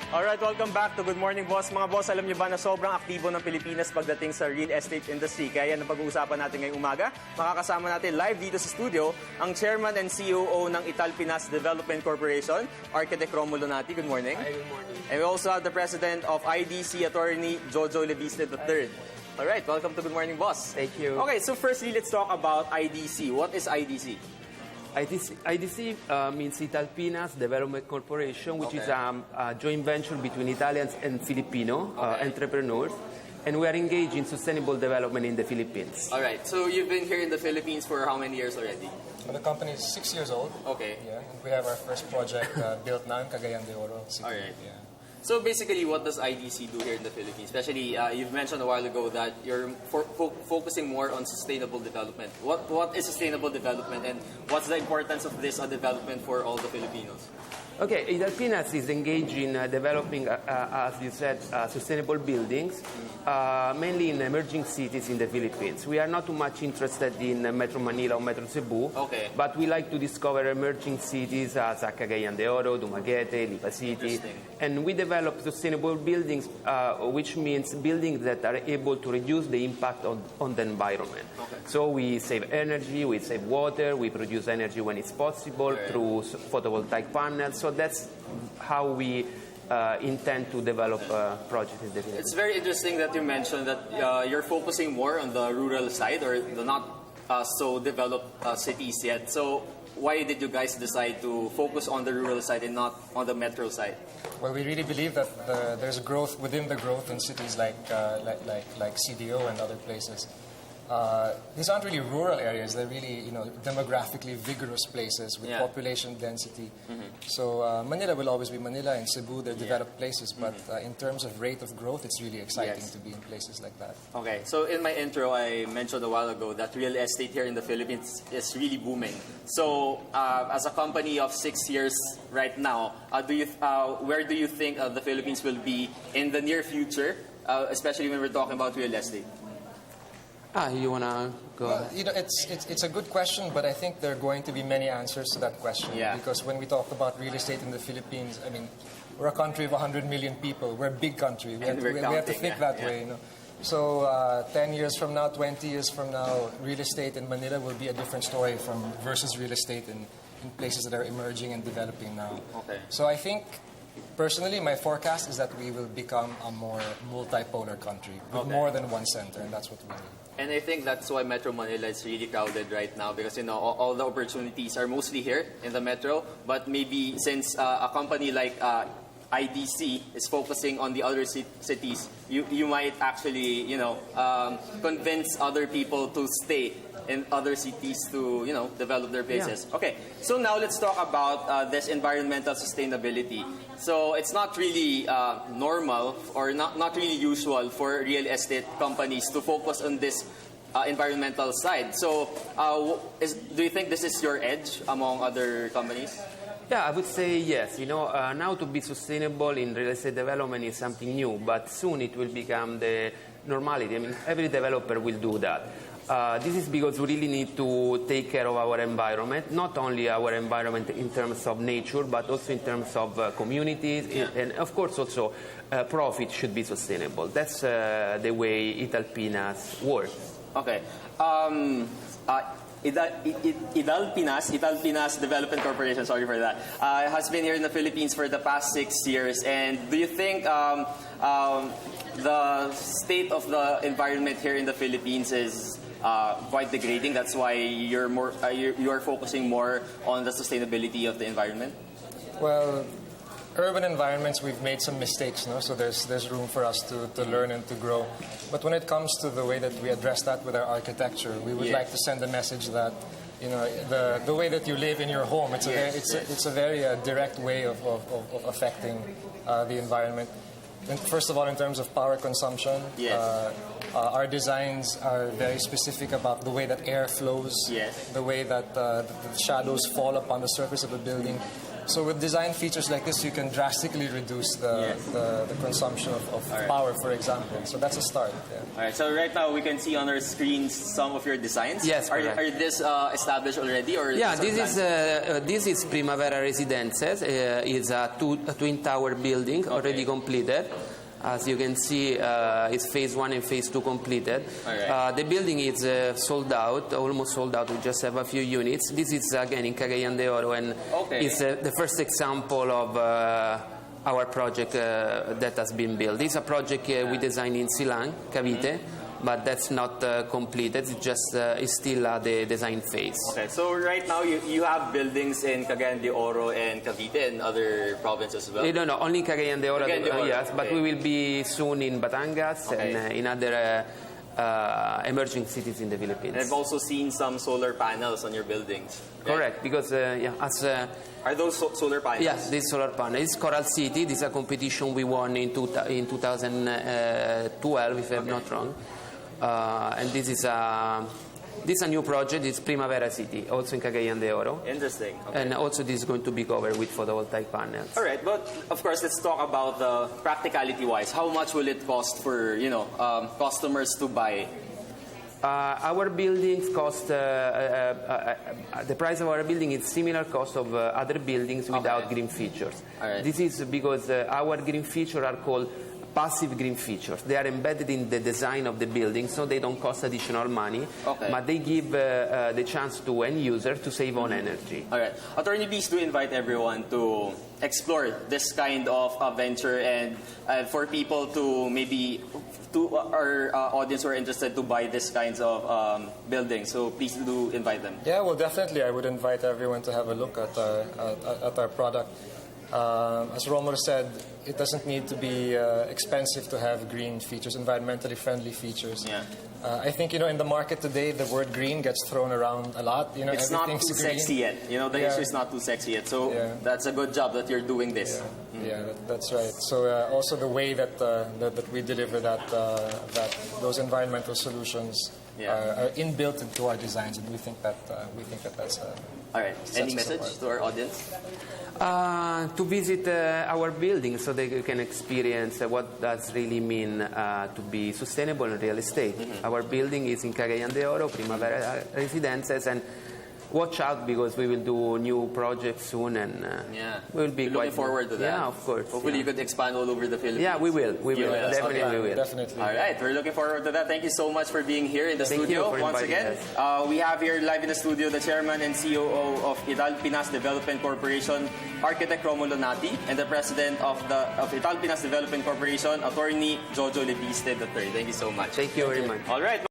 Alright, welcome back to Good Morning Boss. Mga boss, alam niyo ba na sobrang aktibo ng Pilipinas pagdating sa real estate industry? Kaya yan ang pag-uusapan natin ngayong umaga. Makakasama natin live dito sa studio ang Chairman and COO ng Italpinas Dev't Corporation, Arch Romolo Nati. Good morning. Hi, good morning. And we also have the President of IDC, Attorney Leviste III. Alright, welcome to Good Morning Boss. Thank you. Okay, so firstly, let's talk about IDC. What is IDC? IDC means Italpinas Development Corporation, which is a joint venture between Italians and Filipino entrepreneurs, and we are engaged in sustainable development in the Philippines. All right, so you've been here in the Philippines for how many years already? Well, the company is 6 years old. Okay. Yeah, and we have our first project built now in Cagayan de Oro City. All right. Yeah. So basically, what does IDC do here in the Philippines? Especially, you've mentioned a while ago that you're focusing more on sustainable development. What is sustainable development, and what's the importance of this development for all the Filipinos? Okay, Italpinas is engaged in developing, as you said, sustainable buildings, mainly in emerging cities in the Philippines. We are not too much interested in Metro Manila or Metro Cebu, but we like to discover emerging cities as Cagayan de Oro, Dumaguete, Lipa City, and we develop sustainable buildings, which means buildings that are able to reduce the impact on the environment. So we save energy, we save water, we produce energy when it's possible through photovoltaic panels. So that's how we intend to develop projects in the Philippines. It's very interesting that you mentioned that you're focusing more on the rural side or the not so developed cities yet. So why did you guys decide to focus on the rural side and not on the metro side? Well, we really believe that there's growth within the growth in cities like CDO and other places. These aren't really rural areas. They're really, demographically vigorous places with population density. So Manila will always be Manila, and Cebu, they're developed places. But in terms of rate of growth, it's really exciting to be in places like that. Okay, so in my intro, I mentioned a while ago that real estate here in the Philippines is really booming. So as a company of 6 years right now, where do you think the Philippines will be in the near future, especially when we're talking about real estate? You want to go ahead? It's a good question, but I think there are going to be many answers to that question. Yeah. Because when we talk about real estate in the Philippines, I mean, we're a country of 100 million people. We're a big country. We have to think that way. So 10 years from now, 20 years from now, real estate in Manila will be a different story versus real estate in places that are emerging and developing now. Okay. So I think, personally, my forecast is that we will become a more multipolar country with more than one center, and that's what we need. And I think that's why Metro Manila is really crowded right now because, all the opportunities are mostly here in the Metro. But maybe since a company like IDC is focusing on the other cities, you might actually, convince other people to stay in other cities to, develop their places. Yeah. Okay, so now let's talk about this environmental sustainability. So it's not really normal or not really usual for real estate companies to focus on this environmental side. So do you think this is your edge among other companies? Yeah, I would say yes. Now to be sustainable in real estate development is something new, but soon it will become the normality. I mean, every developer will do that. This is because we really need to take care of our environment, not only our environment in terms of nature, but also in terms of communities, and of course also profit should be sustainable. That's the way Italpinas works. Okay. Italpinas Development Corporation, sorry for that, has been here in the Philippines for the past 6 years. And do you think the state of the environment here in the Philippines is quite degrading? That's why you are focusing more on the sustainability of the environment? Well, urban environments, we've made some mistakes, so there's room for us to learn and to grow. But when it comes to the way that we address that with our architecture, we would like to send a message that the way that you live in your home, it's a very direct way of affecting the environment. And first of all, in terms of power consumption, our designs are very specific about the way that air flows, the way that the shadows fall upon the surface of the building. So with design features like this, you can drastically reduce the consumption of power, for example. So that's a start. Yeah. All right. So right now we can see on our screens some of your designs. Yes, Are correct. this established already, or Yeah, this is Primavera Residences. It's a twin tower building already completed. As you can see, it's phase 1 and phase 2 completed. Right. The building is sold out, almost sold out. We just have a few units. This is again in Cagayan de Oro, and it's the first example of our project that has been built. This is a project we designed in Silang, Cavite. But that's not completed. It's just it's still the design phase. Okay, so right now you have buildings in Cagayan de Oro and Cavite and other provinces as well? No, only Cagayan de Oro, yes, but okay. we will be soon in Batangas and in other emerging cities in the Philippines. And I've also seen some solar panels on your buildings. Right? Correct, because are those solar panels? Yes, this solar panel. It's Coral City. This is a competition we won in 2012, if I'm not wrong. And this is a new project. It's Primavera City, also in Cagayan de Oro. Interesting. Okay. And also this is going to be covered with photovoltaic panels. All right, but of course, let's talk about the practicality-wise. How much will it cost for customers to buy? Our buildings cost the price of our building is similar cost of other buildings without green features. All right. This is because our green features are called passive green features. They are embedded in the design of the building, so they don't cost additional money, but they give the chance to end user to save on energy. All right. Attorney, please do invite everyone to explore this kind of venture, and for people to maybe, to our audience who are interested to buy these kinds of buildings. So please do invite them. Yeah, well, definitely. I would invite everyone to have a look at our product. As Romolo said, it doesn't need to be expensive to have green features, environmentally friendly features. Yeah. I think, in the market today, the word green gets thrown around a lot. It's not too sexy yet. The issue is not too sexy yet. So that's a good job that you're doing this. Yeah, that's right. So also the way that we deliver those environmental solutions are inbuilt into our designs, and we think that that's all right. Any message to our audience? To visit our building so they can experience what does really mean to be sustainable in real estate. Our building is in Cagayan de Oro, Primavera Residences, and watch out because we will do new projects soon, and we'll be looking forward to that. Yeah, of course. Hopefully you could expand all over the Philippines. Yeah, we will. We will. Definitely we will. Definitely. All right, we're looking forward to that. Thank you so much for being here in the studio once again. We have here live in the studio the chairman and COO of Italpinas Development Corporation, Architect Romolo Nati, and the president of Italpinas Development Corporation, Attorney Jojo Leviste III. Thank you so much. Thank you very much. All right.